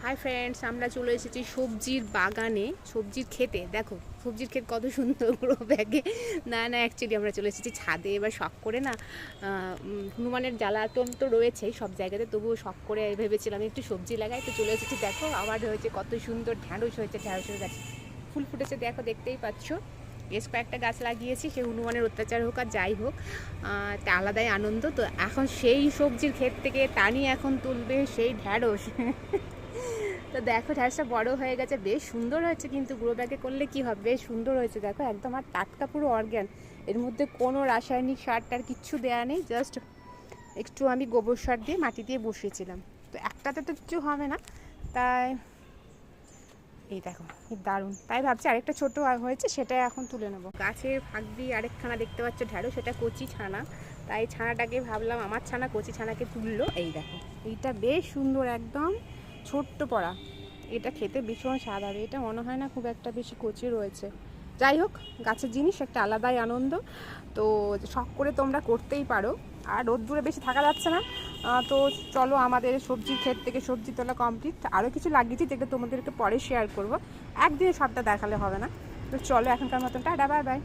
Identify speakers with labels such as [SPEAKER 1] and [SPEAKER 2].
[SPEAKER 1] Hi friends, আমরা চলে এসেছি সবজির বাগানে, সবজির ক্ষেতে। দেখো সবজির ক্ষেত কত সুন্দর গ্রো ব্যাগে। না অ্যাকচুয়ালি আমরা চলে এসেছি ছাদে। এবার শখ করে না, হনুমানের জ্বালাতন তো রয়েছেই সব জায়গাতে, তবুও শখ করে ভেবেছিলাম একটু সবজি লাগাই, তো চলে এসেছি। দেখো আমার হয়েছে কত সুন্দর ঢ্যাঁড়স হয়েছে, ঢ্যাঁড়সের গাছ ফুল ফুটেছে, দেখো দেখতেই পাচ্ছ। বেশ কয়েকটা গাছ লাগিয়েছি, সে হনুমানের অত্যাচার হোক আর যাই হোক, তা আলাদাই আনন্দ। তো এখন সেই সবজির ক্ষেত থেকে টানি এখন তুলবে সেই ঢ্যাঁড়স। তো দেখো ঢ্যাঁড়সটা বড় হয়ে গেছে, বেশ সুন্দর হয়েছে, কিন্তু গ্রো ব্যাগে করলে কি হবে, বেশ সুন্দর হয়েছে দেখো, একদম আর টাটকা পুরো অর্গ্যান। এর মধ্যে কোনো রাসায়নিক সার টার কিচ্ছু দেওয়া নেই, জাস্ট একটু আমি গোবর সার দিয়ে মাটি দিয়ে বসিয়েছিলাম। তো একটাতে তো কিছু হবে না, তাই এই দেখো কি দারুণ। তাই ভাবছি আরেকটা ছোট হয়েছে, সেটা এখন তুলে নেবো। গাছের ফাঁক দিয়ে আরেকখানা দেখতে পাচ্ছ ঢ্যাঁড়স, সেটা কচি ছানা। তাই ছানাটাকে ভাবলাম আমার ছানা কচি ছানাকে তুললো। এই দেখো এইটা বেশ সুন্দর, একদম ছোট্ট পড়া। এটা খেতে ভীষণ স্বাদ হবে। এটা মনে হয় না খুব একটা বেশি কচি রয়েছে। যাই হোক, গাছের জিনিস একটা আলাদাই আনন্দ। তো শখ করে তোমরা করতেই পারো। আর রোদ্দুরে বেশি থাকা যাচ্ছে না, তো চলো আমাদের সবজির ক্ষেত থেকে সবজি তোলা কমপ্লিট। আরও কিছু লাগিয়েছি যেটা তোমাদেরকে পরে শেয়ার করব, একদিনে সবটা দেখালে হবে না। তো চলো এখনকার মতন টাটা, বাই বাই।